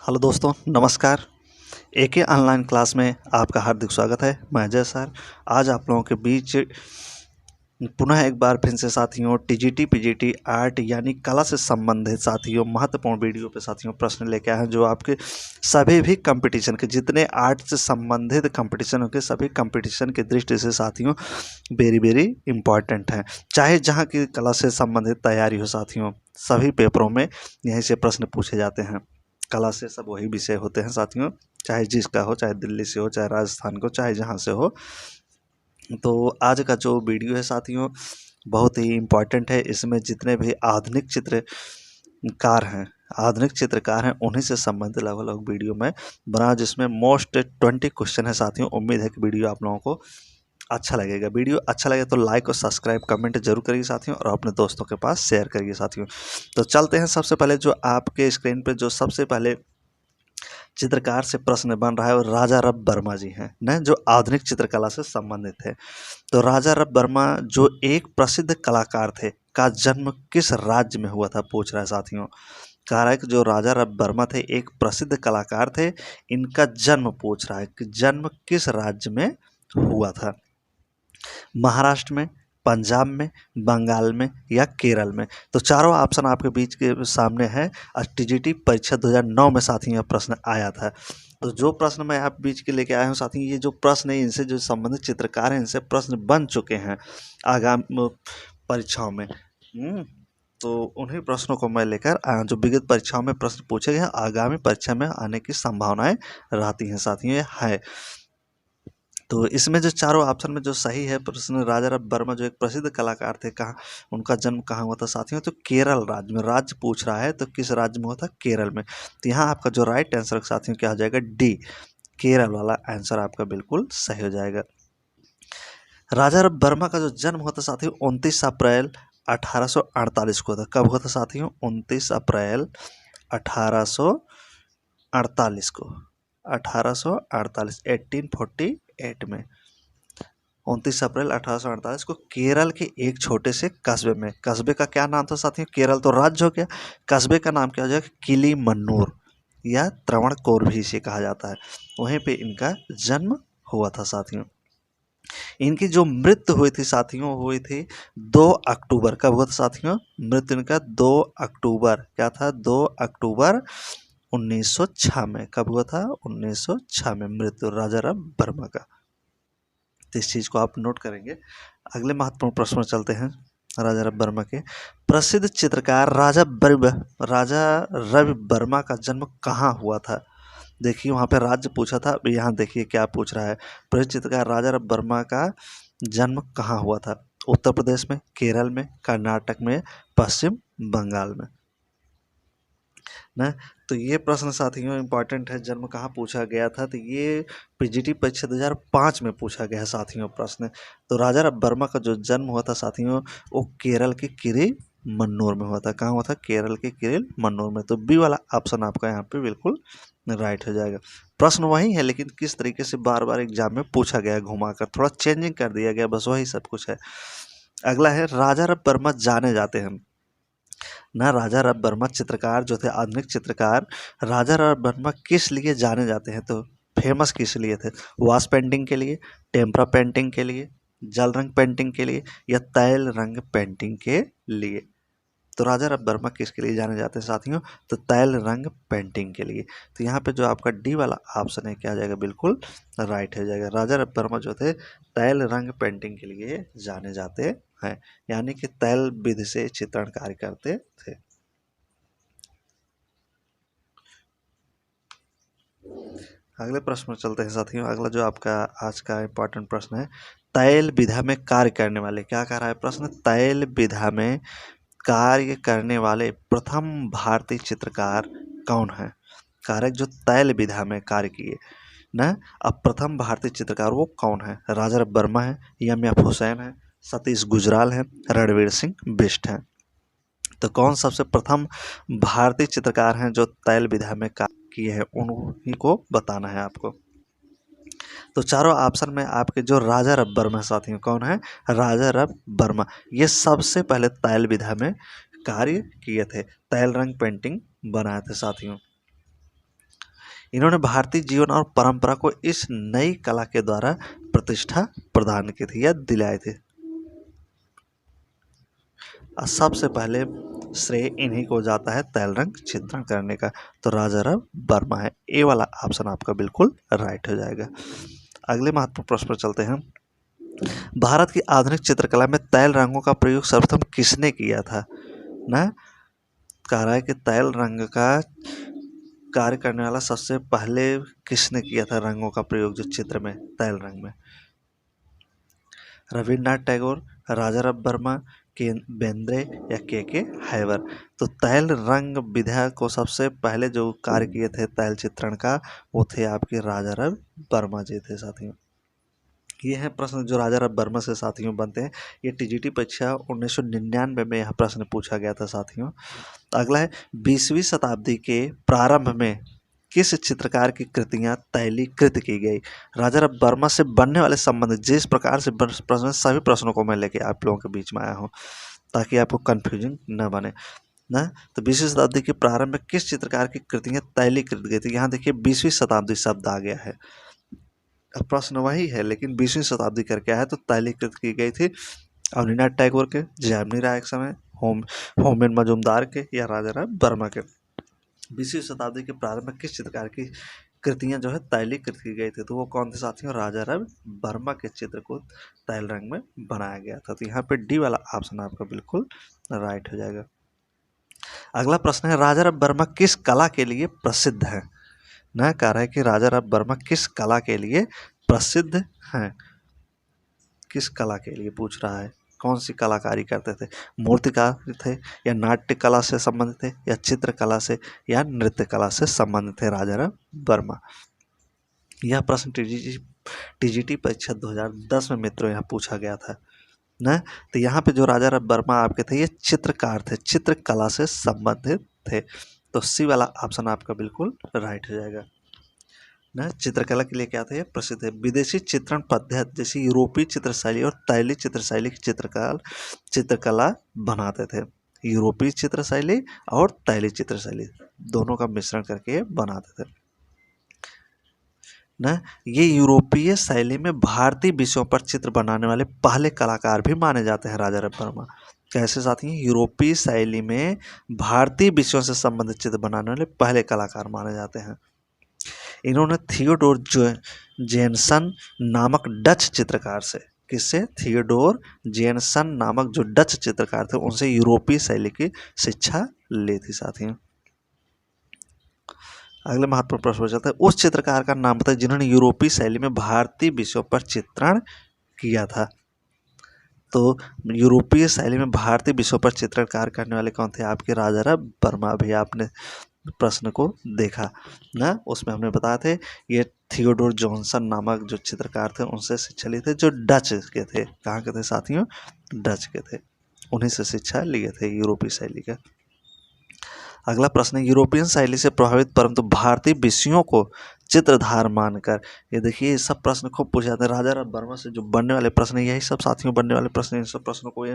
Hello दोस्तों, नमस्कार। एके online class में आपका हार्दिक स्वागत है। मैं अजय सर आज आप लोगों के बीच पुनः एक बार फिर से साथियों टीजीटी पीजीटी आर्ट यानी कला से संबंधित साथियों महत्वपूर्ण वीडियो पे साथियों प्रश्न लेके आए हैं, जो आपके सभी भी कंपटीशन के जितने आर्ट से संबंधित कंपटीशन होंगे सभी कंपटीशन की दृष्टि से साथियों वेरी वेरी इंपॉर्टेंट हैं। चाहे जहाँ की कला से संबंधित तैयारी हो साथियों, सभी पेपरों में यहीं से प्रश्न पूछे जाते हैं। कला से सब वही विषय होते हैं साथियों, चाहे जिसका हो, चाहे दिल्ली से हो, चाहे राजस्थान को, चाहे जहाँ से हो। तो आज का जो वीडियो है साथियों बहुत ही इम्पॉर्टेंट है। इसमें जितने भी आधुनिक चित्रकार हैं उन्हीं से संबंधित लगभग लगभग वीडियो में बना, जिसमें मोस्ट 20 क्वेश्चन है साथियों। उम्मीद है कि वीडियो आप लोगों को अच्छा लगेगा। वीडियो अच्छा लगे तो लाइक और सब्सक्राइब कमेंट जरूर करिए साथियों, और अपने दोस्तों के पास शेयर करिए साथियों। तो चलते हैं, सबसे पहले जो आपके स्क्रीन पे जो सबसे पहले चित्रकार से प्रश्न बन रहा है वो राजा रब वर्मा जी हैं न, जो आधुनिक चित्रकला से संबंधित है। तो राजा रब वर्मा जो एक प्रसिद्ध कलाकार थे का जन्म किस राज्य में हुआ था, पूछ रहा है साथियों। कह रहा है कि जो राजा रब वर्मा थे एक प्रसिद्ध कलाकार थे, इनका जन्म पूछ रहा है कि जन्म किस राज्य में हुआ था। महाराष्ट्र में, पंजाब में, बंगाल में या केरल में। तो चारों ऑप्शन आपके बीच के सामने है। टीजीटी परीक्षा 2009 में साथियों यह प्रश्न आया था। तो जो प्रश्न मैं आप बीच के लेके आया हूँ साथियों, ये जो प्रश्न है इनसे जो संबंधित चित्रकार हैं इनसे प्रश्न बन चुके हैं आगामी परीक्षाओं में। तो उन्हीं प्रश्नों को मैं लेकर जो विगत परीक्षाओं में प्रश्न पूछे गए आगामी परीक्षा में आने की संभावनाएं रहती हैं साथियों, ये है। तो इसमें जो चारों ऑप्शन में जो सही है प्रश्न, राजा रब वर्मा जो एक प्रसिद्ध कलाकार थे, कहाँ उनका जन्म कहाँ हुआ था साथियों, तो केरल राज्य में। राज्य पूछ रहा है तो किस राज्य में हुआ था, केरल में। तो यहाँ आपका जो राइट आंसर साथियों क्या हो जाएगा, डी, केरल वाला आंसर आपका बिल्कुल सही हो जाएगा। राजा रब वर्मा का जो जन्म हुआ था साथियों 29 अप्रैल 1848 को था। कब हुआ था साथियों, 29 अप्रैल 1848 को, 1848 1848 में, 29 अप्रैल 1848 को केरल के एक छोटे से कस्बे में। कस्बे का क्या नाम था साथियों, केरल तो राज्य हो गया, कस्बे का नाम क्या हो जाएगा, किलीमन्नूर या त्रावणकोर भी इसे कहा जाता है। वहीं पे इनका जन्म हुआ था साथियों। इनकी जो मृत्यु हुई थी साथियों, हुई थी 2 अक्टूबर। कब हुआ था साथियों, मृत्यु इनका 2 अक्टूबर, क्या था, 2 अक्टूबर 1906 में। कब हुआ था, 1906 में मृत्यु राजा राम वर्मा का। तो इस चीज़ को आप नोट करेंगे। अगले महत्वपूर्ण प्रश्न में चलते हैं। राजा रवि वर्मा के प्रसिद्ध चित्रकार राजा रवि वर्मा का जन्म कहाँ हुआ था। देखिए वहाँ पे राज्य पूछा था, यहाँ देखिए क्या पूछ रहा है। प्रसिद्ध चित्रकार राजा रवि वर्मा का जन्म कहाँ हुआ था, उत्तर प्रदेश में, केरल में, कर्नाटक में, पश्चिम बंगाल में ना। तो ये प्रश्न साथियों इंपॉर्टेंट है। जन्म कहाँ पूछा गया था, तो ये पीजीटी परीक्षा 2005 में पूछा गया है साथियों प्रश्न। तो राजा रब वर्मा का जो जन्म हुआ था साथियों वो केरल के किरिल मन्नूर में हुआ था। कहाँ हुआ था, केरल के किरिल मन्नूर में। तो बी वाला ऑप्शन आपका यहाँ पे बिल्कुल राइट हो जाएगा। प्रश्न वही है लेकिन किस तरीके से बार बार एग्जाम में पूछा गया, घुमाकर थोड़ा चेंजिंग कर दिया गया, बस वही सब कुछ है। अगला है राजा रब वर्मा जाने जाते हैं ना। राजा रब वर्मा चित्रकार जो थे, आधुनिक चित्रकार, राजा रब वर्मा किस लिए जाने जाते हैं, तो फेमस किस लिए थे, वाश पेंटिंग के लिए, टेम्परा पेंटिंग के लिए, जल रंग पेंटिंग के लिए या तैल रंग पेंटिंग के लिए। तो राजा रब वर्मा किसके लिए जाने जाते हैं साथियों, तो तैल रंग पेंटिंग के लिए। तो यहाँ पे जो आपका डी वाला ऑप्शन है क्या आ जाएगा, बिल्कुल राइट हो जाएगा। राजा रब वर्मा जो थे तैल रंग पेंटिंग के लिए जाने जाते हैं, यानी कि तैल विधि से चित्रण कार्य करते थे। अगले प्रश्न में चलते हैं साथियों। अगला जो आपका आज का इम्पोर्टेंट प्रश्न है, तैल विधा में कार्य करने वाले, क्या कह रहा है प्रश्न, तैल विधा में कार्य करने वाले प्रथम भारतीय चित्रकार कौन है। कारक जो तैल विधा में कार्य किए ना, अब प्रथम भारतीय चित्रकार वो कौन है, राजा रब वर्मा है, एम.एफ. हुसैन है, सतीश गुजराल है, रणवीर सिंह बिष्ट है। तो कौन सबसे प्रथम भारतीय चित्रकार हैं जो तैल विधा में कार्य किए हैं, उन्हीं को बताना है आपको। तो चारों ऑप्शन में आपके जो राजा रब वर्मा साथियों कौन है, राजा रब वर्मा, ये सबसे पहले तैल विधा में कार्य किए थे, तैल रंग पेंटिंग बनाए थे साथियों। इन्होंने भारतीय जीवन और परंपरा को इस नई कला के द्वारा प्रतिष्ठा प्रदान की थी या दिलाए थे। सबसे पहले श्रेय इन्हीं को जाता है तैल रंग चित्रण करने का, तो राजाराम वर्मा है। ए वाला ऑप्शन आपका बिल्कुल राइट हो जाएगा। अगले महत्वपूर्ण प्रश्न पर चलते हैं। भारत की आधुनिक चित्रकला में तैल रंगों का प्रयोग सर्वप्रथम किसने किया था? ना कह रहा है कि तैल रंग का कार्य करने वाला सबसे पहले किसने किया था रंगों का प्रयोग जो चित्र में तैल रंग में? रविन्द्रनाथ टैगोर, राजाराम वर्मा, के बेंद्रे या के हैवर। तो तैल रंग विधा को सबसे पहले जो कार्य किए थे तैल चित्रण का वो थे आपके राजाराम वर्मा जी थे साथियों। ये है प्रश्न जो राजाराम वर्मा से साथियों बनते हैं। ये टीजीटी परीक्षा 1999 में यह प्रश्न पूछा गया था साथियों। अगला है 20वीं शताब्दी के प्रारंभ में किस चित्रकार की कृतियां तैलीकृत की गई? राजाराम वर्मा से बनने वाले संबंध जिस प्रकार से प्रश्न सभी प्रश्नों को मैं लेके आप लोगों के बीच में आया हूँ ताकि आपको कन्फ्यूजन न बने ना। तो 20वीं शताब्दी के प्रारंभ में किस चित्रकार की कृतियां तैलीकृत गई थी? यहाँ देखिए 20वीं शताब्दी शब्द आ गया है। प्रश्न वही है लेकिन 20वीं शताब्दी करके आया तो तैलीकृत की गई थी अवनीनाथ टैगोर के, जैमिनी राय के समय, होमेन मजूमदार के या राजाराम वर्मा के। 20वीं शताब्दी के प्रारंभ में किस चित्रकार की कृतियां जो है तैलीकृत की गई थी? तो वो कौन थे साथियों? राजाराम वर्मा के चित्र को तैल रंग में बनाया गया था। तो यहाँ पे डी वाला ऑप्शन आपका बिल्कुल राइट हो जाएगा। अगला प्रश्न है राजाराम वर्मा किस कला के लिए प्रसिद्ध है? न कह रहा है कि राजाराम वर्मा किस कला के लिए प्रसिद्ध हैं। किस कला के लिए पूछ रहा है, कौन सी कलाकारी करते थे? मूर्तिकार थे या नाट्य कला से संबंधित थे या चित्रकला से या नृत्य कला से संबंधित थे राजाराम वर्मा? यह प्रश्न टीजीटी परीक्षा 2010 में मित्रों यहाँ पूछा गया था ना। तो यहाँ पे जो राजाराम वर्मा आपके थे ये चित्रकार थे, चित्रकला से संबंधित थे। तो सी वाला ऑप्शन आपका बिल्कुल राइट हो जाएगा ना। चित्रकला के लिए क्या थे? प्रसिद्ध है। विदेशी चित्रण पद्धति जैसे यूरोपीय चित्रशैली और तैली चित्रशैली की चित्रकला बनाते थे। यूरोपीय चित्रशैली और तैली चित्रशैली दोनों का मिश्रण करके बनाते थे ना। ये यूरोपीय शैली में भारतीय विषयों पर चित्र बनाने वाले पहले कलाकार भी माने जाते हैं राजाराम वर्मा। कैसे साथी? यूरोपीय शैली में भारतीय विषयों से संबंधित चित्र बनाने वाले पहले कलाकार माने जाते हैं। इन्होंने थियोडोर जेनसन नामक डच चित्रकार से, किससे? थियोडोर जेनसन नामक जो डच चित्रकार थे उनसे यूरोपीय शैली की शिक्षा ली थी साथियों। अगले महत्वपूर्ण प्रश्न चलता है। उस चित्रकार का नाम बताइए जिन्होंने यूरोपीय शैली में भारतीय विषयों पर चित्रण किया था। तो यूरोपीय शैली में भारतीय विषयों पर चित्रकार करने वाले कौन थे? आपके राजाराम वर्मा। भी आपने प्रश्न को देखा ना, उसमें हमने बताया थे ये थियोडोर जॉनसन नामक जो चित्रकार थे उनसे शिक्षा ली थे, जो डच के थे। कहाँ के थे साथियों? डच के थे। उन्हीं से शिक्षा लिए थे यूरोपीय शैली का। अगला प्रश्न है यूरोपियन शैली से प्रभावित परंतु भारतीय विषयों को चित्रधार मानकर। ये देखिए ये सब प्रश्न खूब पूछे जाते हैं। राजाराम वर्मा से जो बनने वाले प्रश्न यही सब साथियों बनने वाले प्रश्न। इन सब प्रश्नों को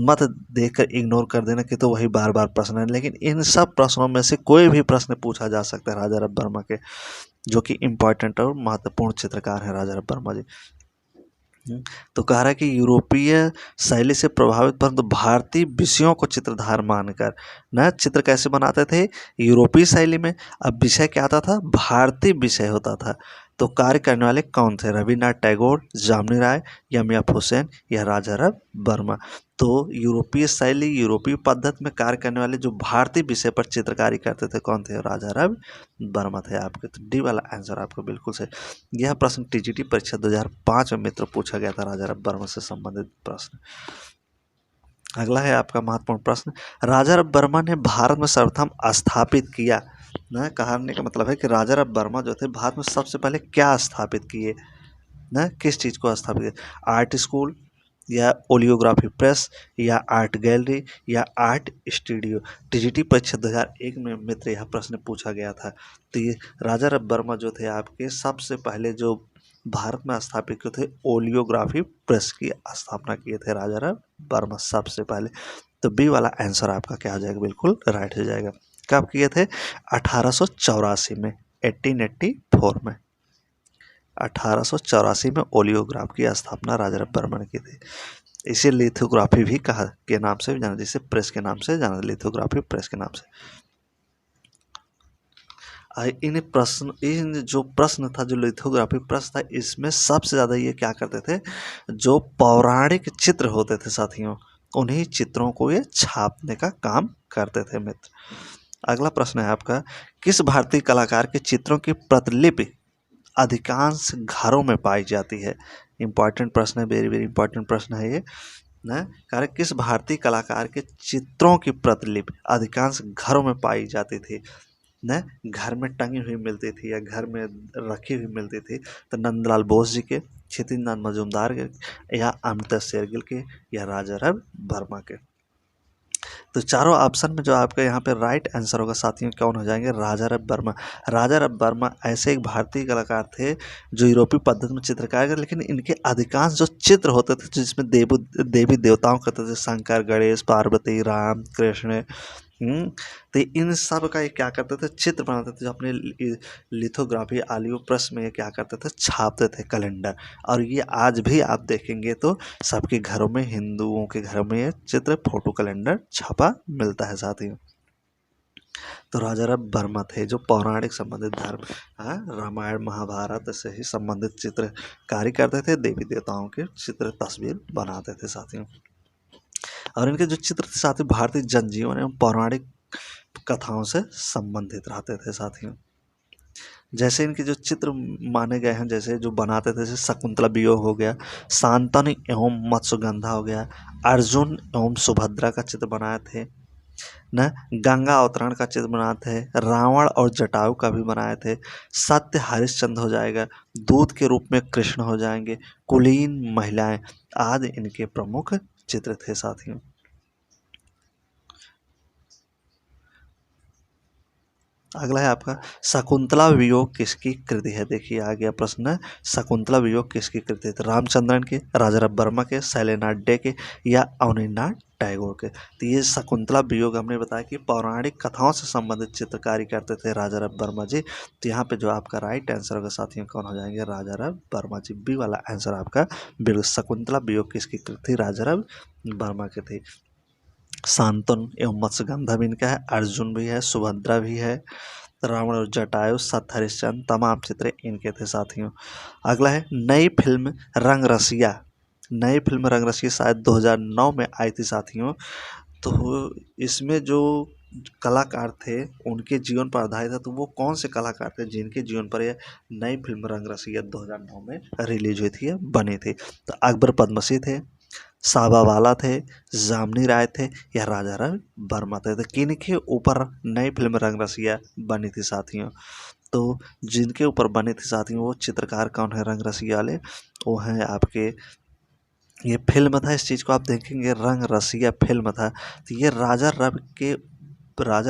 मत देखकर इग्नोर कर देना कि तो वही बार बार प्रश्न है, लेकिन इन सब प्रश्नों में से कोई भी प्रश्न पूछा जा सकता है राजाराम वर्मा के, जो कि इम्पोर्टेंट और महत्वपूर्ण चित्रकार हैं राजाराम वर्मा जी। तो कह रहा है कि यूरोपीय शैली से प्रभावित परंतु भारतीय विषयों को चित्रधार मानकर न चित्र कैसे बनाते थे? यूरोपीय शैली में। अब विषय क्या आता था? भारतीय विषय होता था। तो कार्य करने वाले कौन थे? रविन्द्रनाथ टैगोर, जामिनी राय, एम.एफ. हुसैन या राजाराम वर्मा। तो यूरोपीय शैली यूरोपीय पद्धति में कार्य करने वाले जो भारतीय विषय पर चित्रकारी करते थे कौन थे? राजाराम वर्मा थे आपके। तो डी वाला आंसर आपको बिल्कुल सही। यह प्रश्न टीजीटी परीक्षा 2005 में मित्र पूछा गया था राजाराम वर्मा से संबंधित प्रश्न। अगला है आपका महत्वपूर्ण प्रश्न। राजाराम वर्मा ने भारत में सर्वप्रथम स्थापित किया न, कहने का मतलब है कि राजाराम वर्मा जो थे भारत में सबसे पहले क्या स्थापित किए न, किस चीज़ को स्थापित किया? आर्ट स्कूल या ओलियोग्राफी प्रेस या आर्ट गैलरी या आर्ट स्टूडियो। टीजीटी परीक्षा 2001 में मित्र यह प्रश्न पूछा गया था। तो ये राजाराम वर्मा जो थे आपके सबसे पहले जो भारत में स्थापित किए थे ओलियोग्राफी प्रेस की स्थापना किए थे राजाराम वर्मा सबसे पहले। तो बी वाला आंसर आपका क्या हो जाएगा? बिल्कुल राइट हो जाएगा। कब किए थे? 1884 में 1884 में। 1884 में ओलियोग्राफ की स्थापना राजा रविवर्मा ने की थी। इसे लिथोग्राफी भी कहा के नाम से जाना, जिसे प्रेस के नाम से जाना, लिथोग्राफी प्रेस के नाम से। इन जो प्रश्न था, जो लिथोग्राफी प्रश्न था, इसमें सबसे ज़्यादा ये क्या करते थे, जो पौराणिक चित्र होते थे साथियों, उन्हीं चित्रों को ये छापने का काम करते थे मित्र। अगला प्रश्न है आपका, किस भारतीय कलाकार के चित्रों की प्रतिलिपि अधिकांश घरों में पाई जाती है? इंपॉर्टेंट प्रश्न है, वेरी वेरी इंपॉर्टेंट प्रश्न है ये ना। कार्य, किस भारतीय कलाकार के चित्रों की प्रतिलिपि अधिकांश घरों में पाई जाती थी न, घर में टंगी हुई मिलती थी या घर में रखी हुई मिलती थी? तो नंदलाल बोस जी के, क्षितिज मजूमदार के, या अमृता शेरगिल के, या राजा रविवर्मा के? तो चारों ऑप्शन में जो आपके यहाँ पे राइट आंसर होगा साथियों, कौन हो जाएंगे? राजा रविवर्मा। राजा रविवर्मा ऐसे एक भारतीय कलाकार थे जो यूरोपीय पद्धति में चित्रकारी करते, लेकिन इनके अधिकांश जो चित्र होते थे जिसमें देवी देवताओं करते थे, शंकर, गणेश, पार्वती, राम, कृष्ण, तो इन सब का ये क्या करते थे, चित्र बनाते थे, जो अपने लिथोग्राफी आलियो प्रेस में ये क्या करते थे, छापते थे कैलेंडर। और ये आज भी आप देखेंगे तो सबके घरों में, हिंदुओं के घरों में ये चित्र फोटो कैलेंडर छपा मिलता है साथियों। तो राजा रविवर्मा थे जो पौराणिक संबंधित धर्म, रामायण महाभारत से ही संबंधित चित्रकारी करते थे, देवी देवताओं के चित्र तस्वीर बनाते थे साथियों। और इनके जो चित्र थे साथियों, भारतीय जनजीवन एवं पौराणिक कथाओं से संबंधित रहते थे साथियों। जैसे इनके जो चित्र माने गए हैं, जैसे जो बनाते थे, जैसे शकुंतला वियोग हो गया, शांतनु एवं मत्स्यगंधा हो गया, अर्जुन एवं सुभद्रा का चित्र बनाए थे न, गंगा अवतरण का चित्र बनाए थे, रावण और जटायु का भी बनाए थे, सत्य हरिश्चंद्र हो जाएगा, दूत के रूप में कृष्ण हो जाएंगे, कुलीन महिलाएं आदि इनके प्रमुख चित्र थे साथियों। अगला है आपका, शकुंतला वियोग किसकी कृति है? देखिए आ गया प्रश्न, शकुंतला वियोग किसकी कृति है? तो रामचंद्रन के, राजा रविवर्मा के, शैलेंद्रनाथ डे के, या अवनींद्रनाथ टैगोर के? तो ये शकुंतला वियोग हमने बताया कि पौराणिक कथाओं से संबंधित चित्रकारी करते थे राजा रविवर्मा जी। तो यहाँ पे जो आपका राइट आंसर होगा साथियों, कौन हो जाएंगे? राजा रविवर्मा जी। बी वाला आंसर आपका बिल्कुल, शकुंतला वियोग किसकी कृति? राजा रविवर्मा की थी। शांतनु एवं मत्स्यगंधा भी इनका है, अर्जुन भी है, सुभद्रा भी है, रावण और जटायु, सत्य हरिश्चंद्र, तमाम चित्र इनके थे साथियों। अगला है, नई फिल्म रंग रसिया। नई फिल्म रंग रसिया शायद 2009 में आई थी साथियों। तो इसमें जो कलाकार थे उनके जीवन पर आधारित है। तो वो कौन से कलाकार थे जिनके जीवन पर यह नई फिल्म रंग रसिया 2009 में रिलीज हुई थी, बनी थी? तो अकबर पद्मसी थे, साबावाला थे, जामनी राय थे, या राजा रविवर्मा थे? तो किनके ऊपर नई फिल्म रंग रसिया बनी थी साथियों? तो जिनके ऊपर बनी थी साथियों, वो चित्रकार कौन है रंग रसिया वाले? वो हैं आपके, ये फिल्म था, इस चीज़ को आप देखेंगे, रंग रसिया फिल्म था। तो ये राजा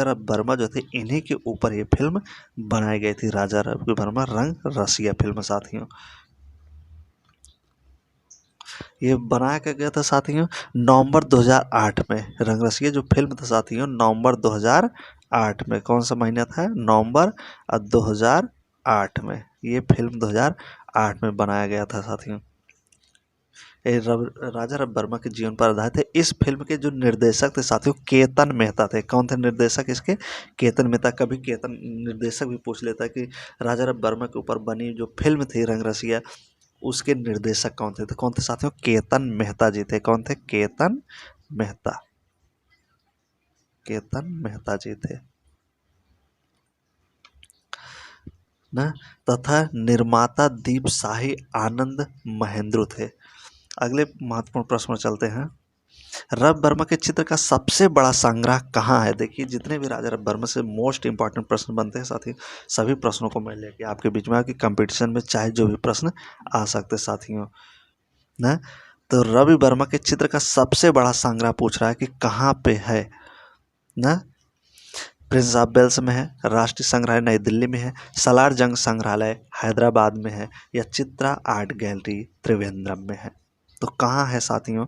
रविवर्मा जो थे, इन्हीं के ऊपर ये फिल्म बनाई गई थी, राजा रविवर्मा रंग रसिया फिल्म साथियों। ये बनाया क्या गया था साथियों? नवंबर 2008 में। रंग रसिया जो फिल्म था साथियों, नवंबर 2008 में। कौन सा महीना था? नवंबर 2008 में। ये फिल्म 2008 में बनाया गया था साथियों। राजा रविवर्मा के जीवन पर आधारित है। इस फिल्म के जो निर्देशक थे साथियों, केतन मेहता थे। कौन थे निर्देशक इसके? केतन मेहता। कभी केतन निर्देशक भी पूछ लेता है कि राजा रविवर्मा के ऊपर बनी जो फिल्म थी रंग रसिया, उसके निर्देशक कौन थे? तो कौन थे साथियों? केतन मेहता जी थे। कौन थे? केतन मेहता। केतन मेहता जी थे ना। तथा निर्माता दीप शाही आनंद महेंद्र थे। अगले महत्वपूर्ण प्रश्न में चलते हैं। रविवर्मा के चित्र का सबसे बड़ा संग्रह कहाँ है? देखिए, जितने भी राजा रविवर्मा से मोस्ट इंपॉर्टेंट प्रश्न बनते हैं साथी, सभी प्रश्नों को मैं लेके आपके बीच में, आपकी कंपटीशन में चाहे जो भी प्रश्न आ सकते साथियों ना। तो रविवर्मा के चित्र का सबसे बड़ा संग्रह पूछ रहा है कि कहाँ पे है ना। प्रिंस ऑफ वेल्स में है, राष्ट्रीय संग्रहालय नई दिल्ली में है, सलार जंग संग्रहालय हैदराबाद में है, या चित्रा आर्ट गैलरी त्रिवेंद्रम में है? तो कहाँ है साथियों?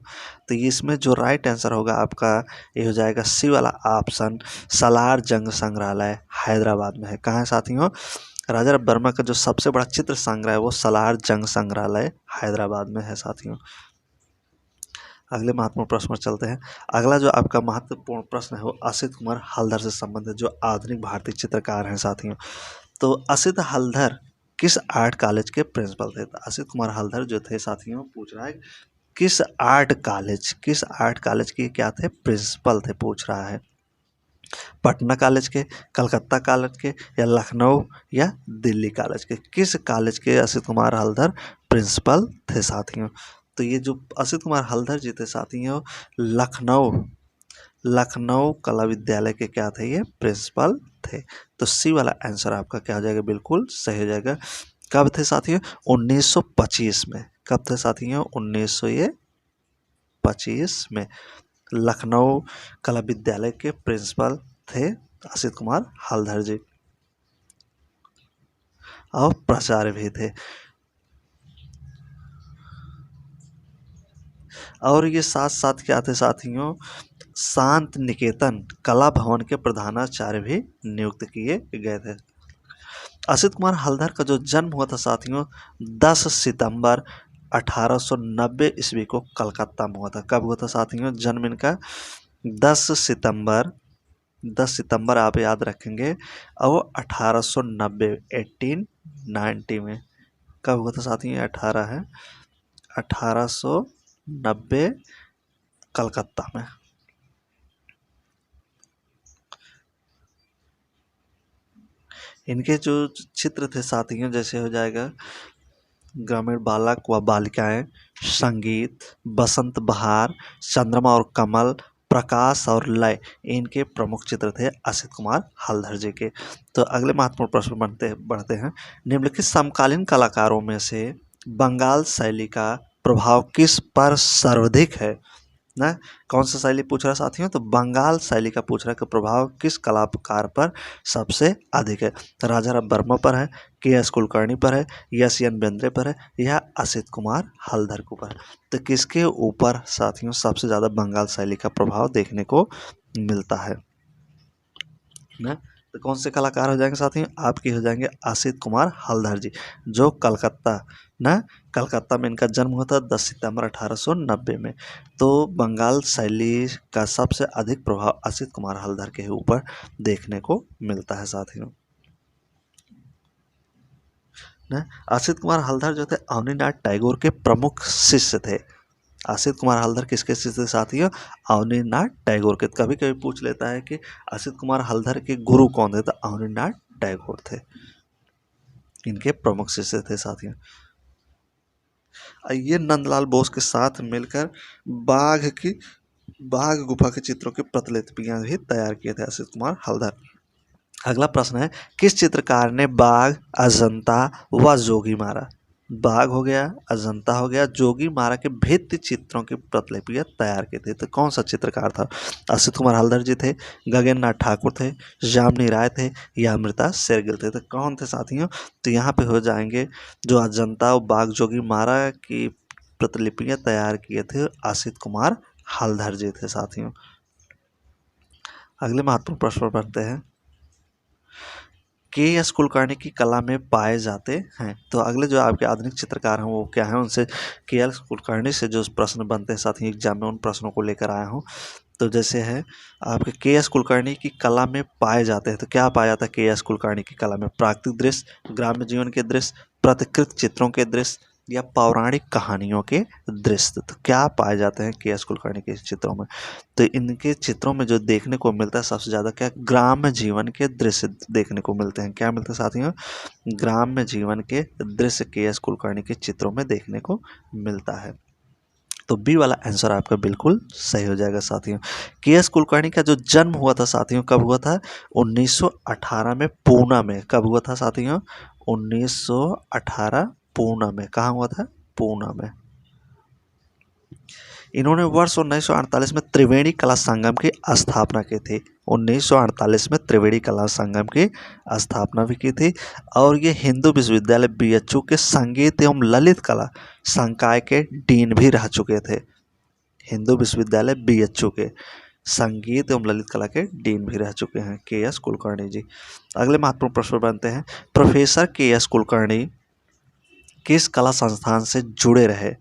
तो इसमें जो राइट आंसर होगा आपका, ये हो जाएगा सी वाला ऑप्शन, सलार जंग संग्रहालय हैदराबाद में है। कहाँ है साथियों? राजा वर्मा का जो सबसे बड़ा चित्र संग्रह है वो सलार जंग संग्रहालय हैदराबाद में है साथियों। अगले महत्वपूर्ण प्रश्न पर चलते हैं। अगला जो आपका महत्वपूर्ण प्रश्न है वो असित कुमार हल्दर से संबंधित, जो आधुनिक भारतीय चित्रकार हैं साथियों। तो असित हल्दर किस आर्ट कॉलेज के प्रिंसिपल थे? तो असित कुमार हल्दर जो थे साथियों, पूछ रहा है किस आर्ट कॉलेज के क्या थे? प्रिंसिपल थे, पूछ रहा है। पटना कॉलेज के, कलकत्ता कॉलेज के, या लखनऊ या दिल्ली कॉलेज के? किस कॉलेज के असित कुमार हल्दर प्रिंसिपल थे साथियों? तो ये जो असित कुमार हल्दर जी थे साथियों, लखनऊ कला विद्यालय के क्या थे? ये प्रिंसिपल थे। तो सी वाला आंसर आपका क्या हो जाएगा? बिल्कुल सही हो जाएगा। कब थे साथियों? 1925 में। कब थे साथियों? 1925 में लखनऊ कला विद्यालय के प्रिंसिपल थे असित कुमार हल्दर जी, और प्राचार्य भी थे। और ये साथ साथ क्या थे साथियों? शांत निकेतन कला भवन के प्रधानाचार्य भी नियुक्त किए गए थे। असित कुमार हल्दर का जो जन्म हुआ था साथियों 10 सितंबर 1890 ईस्वी को कलकत्ता में हुआ था। कब हुआ था साथियों जन्म इनका? 10 सितंबर आप याद रखेंगे। और 1890 1890 में। कब हुआ था साथियों? 1890 कलकत्ता में। इनके जो चित्र थे साथियों, जैसे हो जाएगा ग्रामीण बालक व बालिकाएं, संगीत, बसंत बहार, चंद्रमा और कमल, प्रकाश और लय, इनके प्रमुख चित्र थे असित कुमार हल्दर जी के। तो अगले महत्वपूर्ण प्रश्न बढ़ते हैं। निम्नलिखित समकालीन कलाकारों में से बंगाल शैली का प्रभाव किस पर सर्वाधिक है? ना, कौन सा शैली पूछ रहा है साथियों? तो बंगाल शैली का पूछ रहा है कि प्रभाव किस कलाकार पर सबसे अधिक है? राजा वर्मा पर है, के.एस. कुलकर्णी पर है, एस.एन. बेंद्रे पर है, या असित कुमार हल्दर के ऊपर? तो किसके ऊपर साथियों सबसे ज़्यादा बंगाल शैली का प्रभाव देखने को मिलता है ना? तो कौन से कलाकार हो जाएंगे साथियों? आपके हो जाएंगे असित कुमार हल्दर जी, जो कलकत्ता में इनका जन्म हुआ था 10 सितंबर 1890 में। तो बंगाल शैली का सबसे अधिक प्रभाव असित कुमार हल्दर के ऊपर देखने को मिलता है साथियों ना। असित कुमार हल्दर जो थे अवनीनाथ टैगोर के प्रमुख शिष्य थे। असित कुमार हल्दर किसके शिष्य थे साथियों? अवनीनाथ टैगोर के। कभी कभी पूछ लेता है कि असित कुमार हल्दर के गुरु कौन थे? तो अवनीनाथ टैगोर थे, इनके प्रमुख शिष्य थे साथियों। ये नंदलाल बोस के साथ मिलकर बाघ गुफा के चित्रों की प्रतिलिपियां भी तैयार किए थे असित कुमार हल्दर। अगला प्रश्न है, किस चित्रकार ने बाघ, अजंता व जोगी मारा? बाघ हो गया, अजंता हो गया, जोगी मारा के भित्ति चित्रों की प्रतिलिपियां तैयार की थी। तो कौन सा चित्रकार था? असित कुमार हल्दर जी थे, गगन नाथ ठाकुर थे, जामनी राय थे, या अमृता शेरगिल थे? तो कौन थे साथियों? तो यहाँ पे हो जाएंगे जो अजंता और बाघ जोगी मारा की प्रतिलिपियां तैयार किए थे असित कुमार हल्दर जी थे साथियों। अगले महत्वपूर्ण प्रश्न पर बढ़ते हैं। के.एस. कुलकर्णी की कला में पाए जाते हैं। तो अगले जो आपके आधुनिक चित्रकार हैं वो क्या हैं? उनसे के.एस. कुलकर्णी से जो प्रश्न बनते हैं साथ ही एग्जाम में, उन प्रश्नों को लेकर आया हूँ। तो जैसे है आपके के.एस. कुलकर्णी की कला में पाए जाते हैं। तो क्या पाया जाता है के.एस. कुलकर्णी की कला में? प्राकृतिक दृश्य, ग्राम्य जीवन के दृश्य, प्रतिकृत चित्रों के दृश्य, या पौराणिक कहानियों के दृश्य? तो क्या पाए जाते हैं के.एस. कुलकर्णी के चित्रों में? तो इनके चित्रों में जो देखने को मिलता है सबसे ज़्यादा क्या? ग्राम्य जीवन के दृश्य देखने को मिलते हैं। क्या मिलते हैं साथियों? ग्राम्य जीवन के दृश्य के.एस. कुलकर्णी के चित्रों में देखने को मिलता है। तो बी वाला आंसर आपका बिल्कुल सही हो जाएगा साथियों। के.एस. कुलकर्णी का जो जन्म हुआ था साथियों, कब हुआ था? 1918 में पूना में। कब हुआ था साथियों? 1918 पूना में। कहाँ हुआ था? पूना में। इन्होंने वर्ष 1948 में त्रिवेणी कला संगम की स्थापना की थी। 1948 में त्रिवेणी कला संगम की स्थापना भी की थी। और ये हिंदू विश्वविद्यालय बीएचयू के संगीत एवं ललित कला संकाय के डीन भी रह चुके थे। हिंदू विश्वविद्यालय बीएचयू के संगीत एवं ललित कला के डीन भी रह चुके हैं के.एस. कुलकर्णी जी। अगले महत्वपूर्ण प्रश्न बनते हैं, प्रोफेसर के.एस. कुलकर्णी किस कला संस्थान से जुड़े रहे?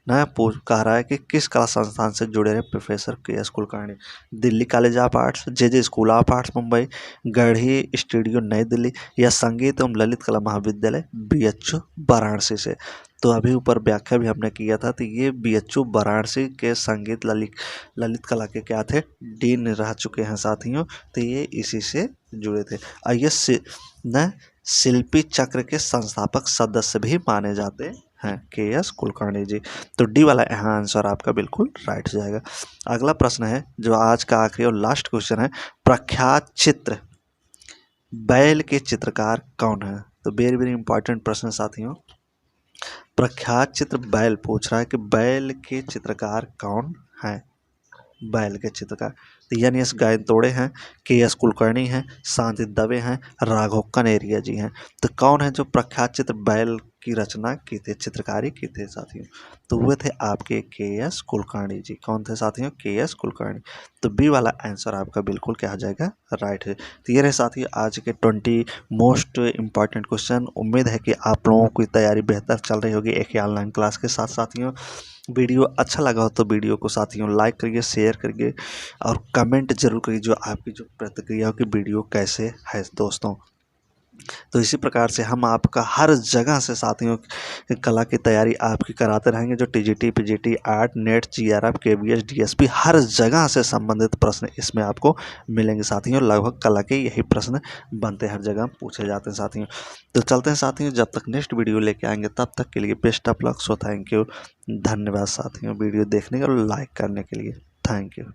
नया कह रहा है कि किस कला संस्थान से जुड़े रहे professor KS. Kulkarni? Delhi college of arts, J school of arts Mumbai, Garhi studio नई दिल्ली, या संगीत एवं ललित कला महाविद्यालय BHU वाराणसी से। तो अभी ऊपर व्याख्या भी हमने किया था, तो ये BHU वाराणसी के संगीत ललित कला के क्या थे? डीन रह चुके हैं साथियों, तो ये इसी से जुड़े थे। आइए न शिल्पी चक्र के संस्थापक सदस्य भी माने जाते हैं के.एस. कुलकर्णी जी। तो डी वाला यहाँ आंसर आपका बिल्कुल राइट हो जाएगा। अगला प्रश्न है जो आज का आखिरी और लास्ट क्वेश्चन है, प्रख्यात चित्र बैल के चित्रकार कौन है? तो वेरी वेरी इंपॉर्टेंट प्रश्न साथियों। प्रख्यात चित्र बैल पूछ रहा है कि बैल के चित्रकार कौन है? बैल के चित्रकार तो एन.एस. गायतोड़े हैं, के.एस. कुलकर्णी हैं, शांति दवे हैं, राघव कनेरिया जी हैं। तो कौन है जो प्रख्यात चित्र बैल की रचना की थे, चित्रकारी की थे साथियों? तो हुए थे आपके के.एस. कुलकर्णी जी। कौन थे साथियों? के.एस. कुलकर्णी। तो बी वाला आंसर आपका बिल्कुल क्या हो जाएगा? राइट है। तो ये रहे साथियों आज के 20 मोस्ट इम्पॉर्टेंट क्वेश्चन। उम्मीद है कि आप लोगों की तैयारी बेहतर चल रही होगी एक ऑनलाइन क्लास के साथ। साथियों वीडियो अच्छा लगा हो तो वीडियो को साथियों लाइक करिए, शेयर करिए और कमेंट जरूर करिए जो आपकी जो प्रतिक्रिया हो कि वीडियो कैसे है दोस्तों। तो इसी प्रकार से हम आपका हर जगह से साथियों कला की तैयारी आपकी कराते रहेंगे। जो TGT, PGT, art, NET, JRF, KVS, DSP हर जगह से संबंधित प्रश्न इसमें आपको मिलेंगे साथियों। लगभग कला के यही प्रश्न बनते हैं, हर जगह पूछे जाते हैं साथियों। तो चलते हैं साथियों, जब तक नेक्स्ट वीडियो लेके आएंगे तब तक के लिए best of luck. So thank you, धन्यवाद साथियों वीडियो देखने और लाइक करने के लिए। Thank you.